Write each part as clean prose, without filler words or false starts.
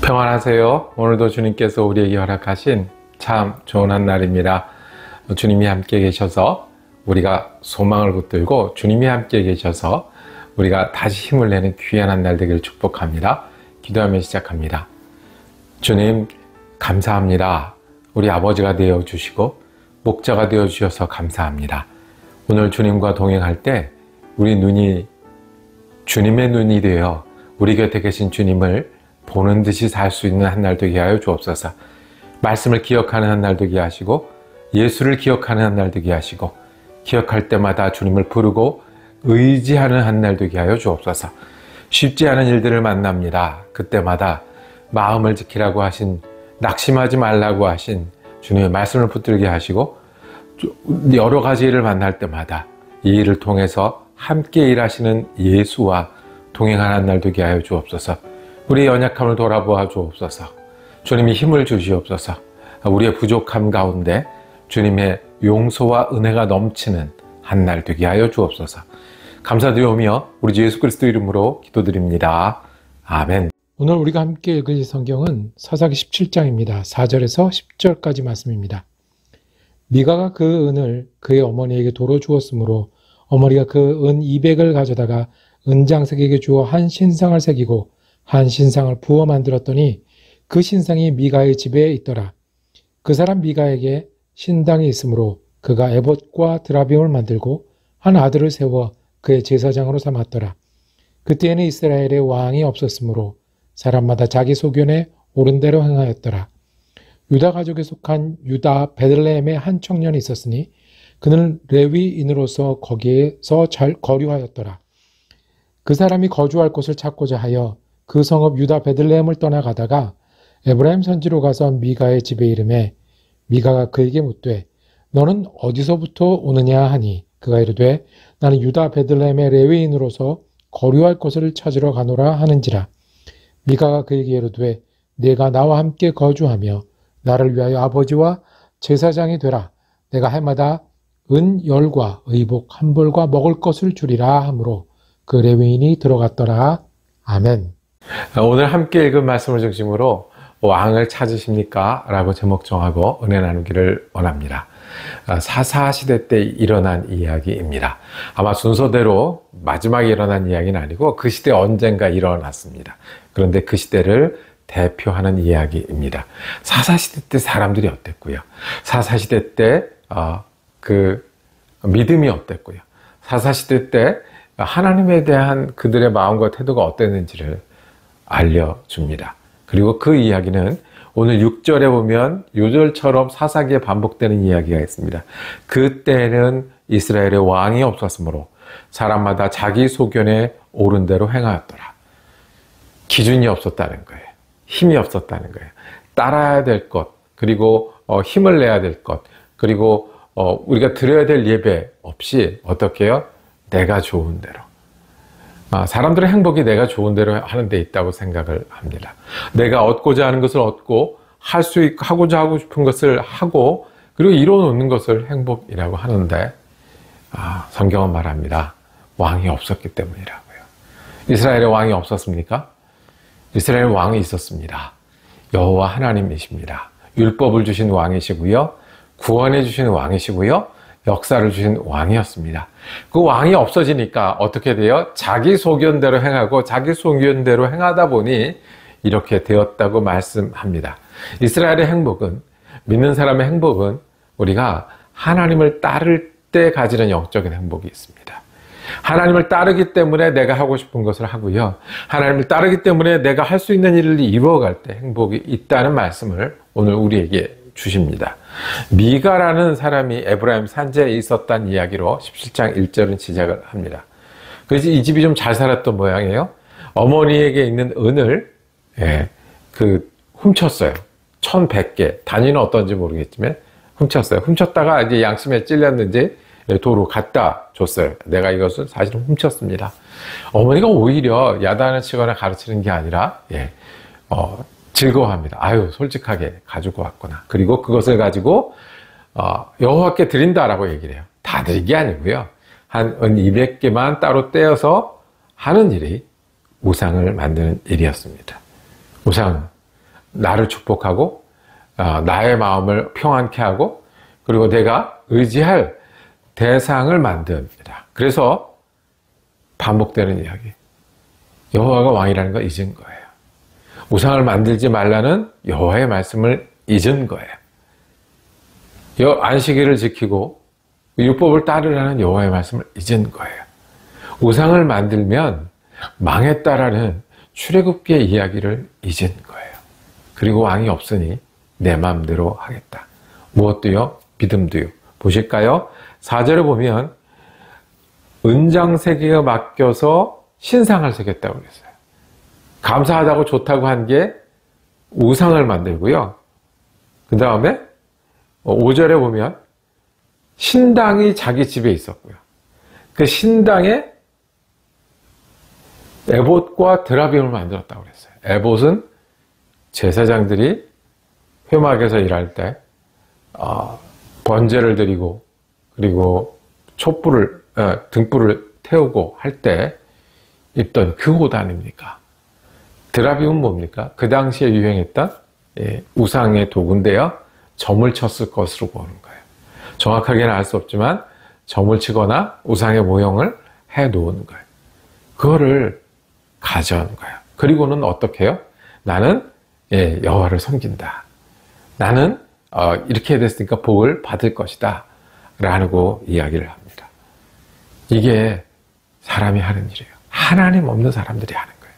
평안하세요. 오늘도 주님께서 우리에게 허락하신 참 좋은 한 날입니다. 주님이 함께 계셔서 우리가 소망을 붙들고 주님이 함께 계셔서 우리가 다시 힘을 내는 귀한 한 날 되기를 축복합니다. 기도하며 시작합니다. 주님 감사합니다. 우리 아버지가 되어주시고 목자가 되어주셔서 감사합니다. 오늘 주님과 동행할 때 우리 눈이 주님의 눈이 되어 우리 곁에 계신 주님을 보는 듯이 살 수 있는 한 날 되게 하여 주옵소서. 말씀을 기억하는 한 날 되게 하시고 예수를 기억하는 한 날 되게 하시고 기억할 때마다 주님을 부르고 의지하는 한 날 되게 하여 주옵소서. 쉽지 않은 일들을 만납니다. 그때마다 마음을 지키라고 하신, 낙심하지 말라고 하신 주님의 말씀을 붙들게 하시고 여러 가지 일을 만날 때마다 이 일을 통해서 함께 일하시는 예수와 동행하는 한 날 되게 하여 주옵소서. 우리의 연약함을 돌아보아 주옵소서. 주님이 힘을 주시옵소서. 우리의 부족함 가운데 주님의 용서와 은혜가 넘치는 한 날 되게 하여 주옵소서. 감사드리오며 우리 주 예수 그리스도 이름으로 기도드립니다. 아멘. 오늘 우리가 함께 읽을 성경은 사사기 17장입니다. 4절에서 10절까지 말씀입니다. 미가가 그 은을 그의 어머니에게 도로 주었으므로 어머니가 그 은 200을 가져다가 은장색에게 주어 한 신상을 새기고 한 신상을 부어 만들었더니 그 신상이 미가의 집에 있더라. 그 사람 미가에게 신당이 있으므로 그가 에봇과 드라빔을 만들고 한 아들을 세워 그의 제사장으로 삼았더라. 그때에는 이스라엘에 왕이 없었으므로 사람마다 자기 소견에 옳은 대로 행하였더라. 유다 가족에 속한 유다 베들레헴에 한 청년이 있었으니 그는 레위인으로서 거기에서 잘 거류하였더라. 그 사람이 거주할 곳을 찾고자 하여 그 성읍 유다 베들레헴을 떠나가다가 에브라임 선지로 가서 미가의 집에 이르매 미가가 그에게 묻되 너는 어디서부터 오느냐 하니 그가 이르되 나는 유다 베들레헴의 레위인으로서 거류할 곳을 찾으러 가노라 하는지라. 미가가 그에게 이르되 네가 나와 함께 거주하며 나를 위하여 아버지와 제사장이 되라. 내가 해마다 은 10과 의복 1벌과 먹을 것을 주리라 하므로 그 레위인이 들어갔더라. 아멘. 오늘 함께 읽은 말씀을 중심으로 왕을 찾으십니까? 라고 제목 정하고 은혜 나누기를 원합니다. 사사시대 때 일어난 이야기입니다. 아마 순서대로 마지막에 일어난 이야기는 아니고 그 시대 언젠가 일어났습니다. 그런데 그 시대를 대표하는 이야기입니다. 사사시대 때 사람들이 어땠고요. 사사시대 때 그 믿음이 어땠고요. 사사시대 때 하나님에 대한 그들의 마음과 태도가 어땠는지를 알려줍니다. 그리고 그 이야기는 오늘 6절에 보면 요절처럼 사사기에 반복되는 이야기가 있습니다. 그때는 이스라엘의 왕이 없었으므로 사람마다 자기 소견에 옳은 대로 행하였더라. 기준이 없었다는 거예요. 힘이 없었다는 거예요. 따라야 될 것, 그리고 힘을 내야 될 것, 그리고 우리가 드려야 될 예배 없이 어떻게 해요? 내가 좋은 대로. 사람들의 행복이 내가 좋은 대로 하는 데 있다고 생각을 합니다. 내가 얻고자 하는 것을 얻고 하고자 하고 싶은 것을 하고 그리고 이뤄놓는 것을 행복이라고 하는데 성경은 말합니다. 왕이 없었기 때문이라고요. 이스라엘의 왕이 없었습니까? 이스라엘 왕이 있었습니다. 여호와 하나님이십니다. 율법을 주신 왕이시고요. 구원해 주신 왕이시고요. 역사를 주신 왕이었습니다. 그 왕이 없어지니까 어떻게 돼요? 자기 소견대로 행하고 자기 소견대로 행하다 보니 이렇게 되었다고 말씀합니다. 이스라엘의 행복은, 믿는 사람의 행복은 우리가 하나님을 따를 때 가지는 영적인 행복이 있습니다. 하나님을 따르기 때문에 내가 하고 싶은 것을 하고요. 하나님을 따르기 때문에 내가 할 수 있는 일을 이루어갈 때 행복이 있다는 말씀을 오늘 우리에게 주십니다. 미가라는 사람이 에브라임 산지에 있었다는 이야기로 17장 1절은 시작을 합니다. 그래서 이 집이 좀 잘 살았던 모양이에요. 어머니에게 있는 은을 훔쳤어요. 1100개. 단위는 어떤지 모르겠지만 훔쳤어요. 훔쳤다가 이제 양심에 찔렸는지 도로 갖다 줬어요. 내가 이것을 사실은 훔쳤습니다. 어머니가 오히려 야단을 치거나 가르치는 게 아니라 즐거워합니다. 아유, 솔직하게 가지고 왔구나. 그리고 그것을 가지고 여호와께 드린다라고 얘기를 해요. 다 드린 게 아니고요. 한 200개만 따로 떼어서 하는 일이 우상을 만드는 일이었습니다. 우상, 나를 축복하고 나의 마음을 평안케 하고 그리고 내가 의지할 대상을 만듭니다. 그래서 반복되는 이야기. 여호와가 왕이라는 걸 잊은 거예요. 우상을 만들지 말라는 여호와의 말씀을 잊은 거예요. 안식일을 지키고 율법을 따르라는 여호와의 말씀을 잊은 거예요. 우상을 만들면 망했다라는 출애굽기의 이야기를 잊은 거예요. 그리고 왕이 없으니 내 마음대로 하겠다. 무엇도요? 믿음도요. 보실까요? 4절에 보면 은장세계가 맡겨서 신상을 새겼다고 그랬어요. 감사하다고 좋다고 한 게 우상을 만들고요. 그 다음에 5절에 보면 신당이 자기 집에 있었고요. 그 신당에 에봇과 드라빔을 만들었다고 그랬어요. 에봇은 제사장들이 회막에서 일할 때 번제를 드리고 그리고 등불을 태우고 할 때 입던 그 옷 아닙니까? 드라빔은 뭡니까? 그 당시에 유행했던 우상의 도구인데요. 점을 쳤을 것으로 보는 거예요. 정확하게는 알 수 없지만 점을 치거나 우상의 모형을 해 놓은 거예요. 그거를 가져온 거예요. 그리고는 어떻게 해요? 나는 여호와를 섬긴다. 나는 이렇게 됐으니까 복을 받을 것이다. 라고 이야기를 합니다. 이게 사람이 하는 일이에요. 하나님 없는 사람들이 하는 거예요.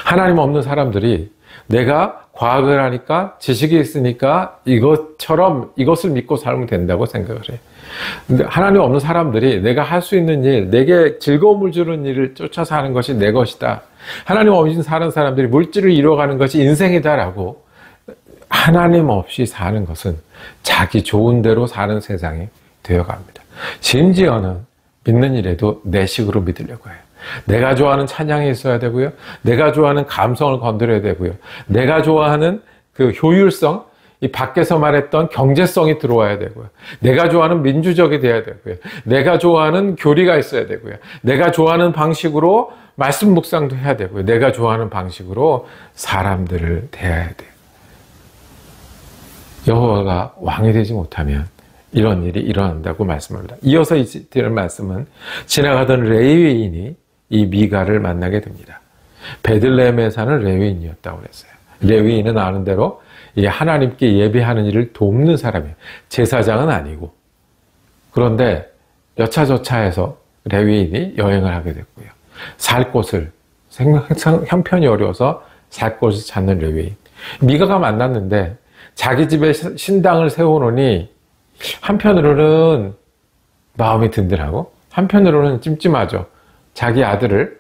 하나님 없는 사람들이 내가 과학을 하니까 지식이 있으니까 이것을 믿고 살면 된다고 생각을 해요. 근데 하나님 없는 사람들이 내가 할 수 있는 일, 내게 즐거움을 주는 일을 쫓아서 하는 것이 내 것이다. 하나님 없이 사는 사람들이 물질을 이루어가는 것이 인생이다라고 하나님 없이 사는 것은 자기 좋은 대로 사는 세상이 되어갑니다. 심지어는 믿는 일에도 내 식으로 믿으려고 해요. 내가 좋아하는 찬양이 있어야 되고요. 내가 좋아하는 감성을 건드려야 되고요. 내가 좋아하는 그 효율성, 이 밖에서 말했던 경제성이 들어와야 되고요. 내가 좋아하는 민주적이 돼야 되고요. 내가 좋아하는 교리가 있어야 되고요. 내가 좋아하는 방식으로 말씀 묵상도 해야 되고요. 내가 좋아하는 방식으로 사람들을 대해야 돼요. 여호와가 왕이 되지 못하면 이런 일이 일어난다고 말씀합니다. 이어서 드릴 말씀은 지나가던 레위인이 이 미가를 만나게 됩니다. 베들레헴에 사는 레위인이었다고 그랬어요. 레위인은 아는 대로 이 하나님께 예배하는 일을 돕는 사람이에요. 제사장은 아니고. 그런데 여차저차해서 레위인이 여행을 하게 됐고요. 살 곳을 형편이 어려워서 살 곳을 찾는 레위인. 미가가 만났는데 자기 집에 신당을 세워놓으니 한편으로는 마음이 든든하고 한편으로는 찜찜하죠. 자기 아들을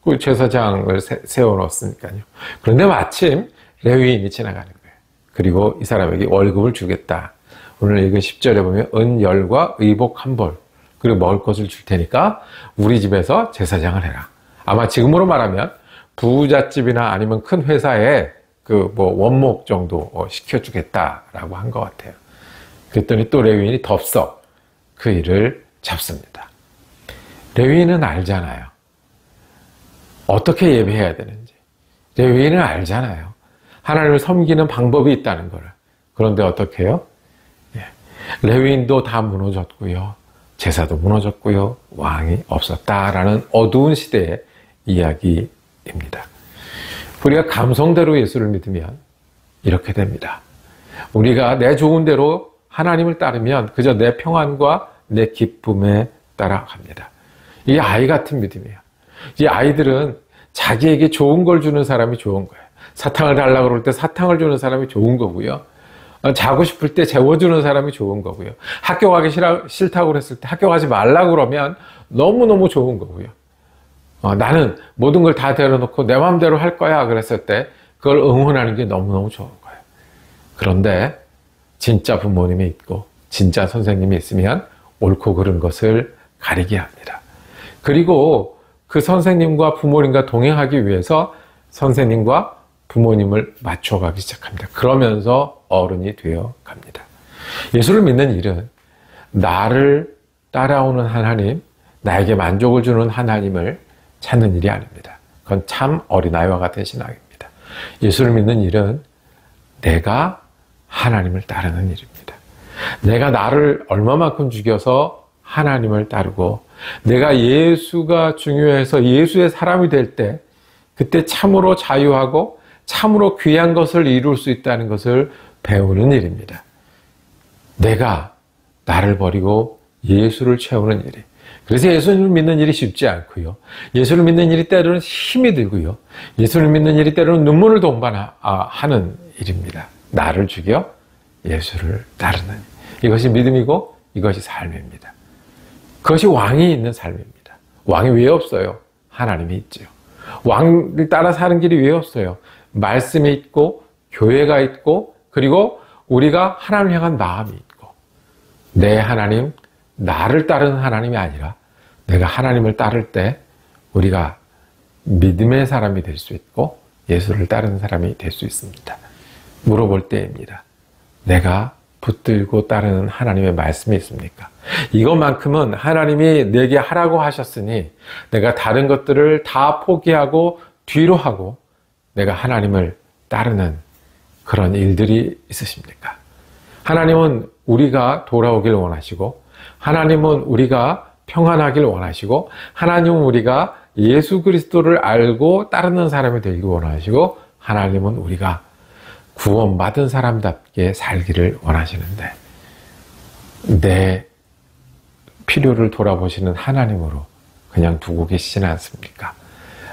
그 제사장을 세워놓았으니까요. 그런데 마침 레위인이 지나가는 거예요. 그리고 이 사람에게 월급을 주겠다. 오늘 읽은 10절에 보면 은열과 의복 한 벌 그리고 먹을 것을 줄 테니까 우리 집에서 제사장을 해라. 아마 지금으로 말하면 부잣집이나 아니면 큰 회사에 그 원목 정도 시켜주겠다라고 한 것 같아요. 그랬더니 또 레위인이 덥석 그 일을 잡습니다. 레위인은 알잖아요. 어떻게 예배해야 되는지. 레위인은 알잖아요. 하나님을 섬기는 방법이 있다는 거를. 그런데 어떻게 해요? 레위인도 다 무너졌고요. 제사도 무너졌고요. 왕이 없었다라는 어두운 시대의 이야기입니다. 우리가 감성대로 예수를 믿으면 이렇게 됩니다. 우리가 내 좋은 대로 하나님을 따르면 그저 내 평안과 내 기쁨에 따라갑니다. 이게 아이 같은 믿음이에요. 이 아이들은 자기에게 좋은 걸 주는 사람이 좋은 거예요. 사탕을 달라고 그럴 때 사탕을 주는 사람이 좋은 거고요. 자고 싶을 때 재워주는 사람이 좋은 거고요. 학교 가기 싫다고 그랬을 때 학교 가지 말라고 그러면 너무너무 좋은 거고요. 나는 모든 걸 다 데려놓고 내 마음대로 할 거야 그랬을 때 그걸 응원하는 게 너무너무 좋은 거예요. 그런데 진짜 부모님이 있고 진짜 선생님이 있으면 옳고 그른 것을 가리게 합니다. 그리고 그 선생님과 부모님과 동행하기 위해서 선생님과 부모님을 맞춰가기 시작합니다. 그러면서 어른이 되어 갑니다. 예수를 믿는 일은 나를 따라오는 하나님, 나에게 만족을 주는 하나님을 찾는 일이 아닙니다. 그건 참 어린아이와 같은 신앙입니다. 예수를 믿는 일은 내가 하나님을 따르는 일입니다. 내가 나를 얼마만큼 죽여서 하나님을 따르고 내가 예수가 중요해서 예수의 사람이 될 때 그때 참으로 자유하고 참으로 귀한 것을 이룰 수 있다는 것을 배우는 일입니다. 내가 나를 버리고 예수를 채우는 일이. 그래서 예수를 믿는 일이 쉽지 않고요. 예수를 믿는 일이 때로는 힘이 들고요. 예수를 믿는 일이 때로는 눈물을 동반하는 일입니다. 나를 죽여 예수를 따르는 일. 이것이 믿음이고 이것이 삶입니다. 그것이 왕이 있는 삶입니다. 왕이 왜 없어요? 하나님이 있죠. 왕을 따라 사는 길이 왜 없어요? 말씀이 있고 교회가 있고 그리고 우리가 하나님을 향한 마음이 있고 내 하나님, 나를 따르는 하나님이 아니라 내가 하나님을 따를 때 우리가 믿음의 사람이 될 수 있고 예수를 따르는 사람이 될 수 있습니다. 물어볼 때입니다. 내가 붙들고 따르는 하나님의 말씀이 있습니까? 이것만큼은 하나님이 내게 하라고 하셨으니 내가 다른 것들을 다 포기하고 뒤로 하고 내가 하나님을 따르는 그런 일들이 있으십니까? 하나님은 우리가 돌아오길 원하시고 하나님은 우리가 평안하길 원하시고 하나님은 우리가 예수 그리스도를 알고 따르는 사람이 되길 원하시고 하나님은 우리가 구원받은 사람답게 살기를 원하시는데 내 필요를 돌아보시는 하나님으로 그냥 두고 계시지는 않습니까?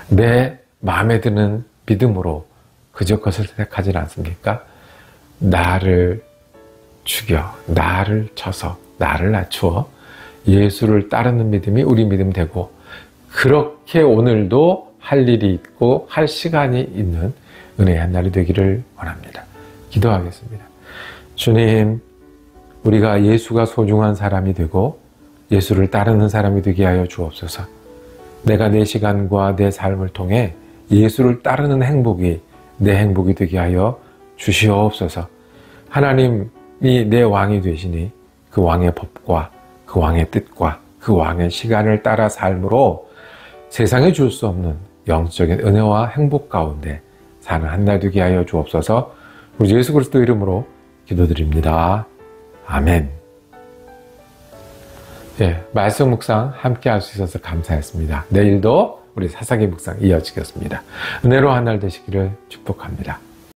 내 마음에 드는 믿음으로 그저 것을 택하지는 않습니까? 나를 죽여, 나를 쳐서, 나를 낮추어 예수를 따르는 믿음이 우리 믿음 되고 그렇게 오늘도 할 일이 있고 할 시간이 있는 은혜의 한 날이 되기를 원합니다. 기도하겠습니다. 주님, 우리가 예수가 소중한 사람이 되고 예수를 따르는 사람이 되게 하여 주옵소서. 내가 내 시간과 내 삶을 통해 예수를 따르는 행복이 내 행복이 되게 하여 주시옵소서. 하나님이 내 왕이 되시니 그 왕의 법과 그 왕의 뜻과 그 왕의 시간을 따라 삶으로 세상에 줄 수 없는 영적인 은혜와 행복 가운데 사는 한 날 되게 하여 주옵소서. 우리 예수 그리스도 이름으로 기도드립니다. 아멘. 말씀 묵상 함께 할 수 있어서 감사했습니다. 내일도 우리 사사기 묵상 이어지겠습니다. 은혜로 한 날 되시기를 축복합니다.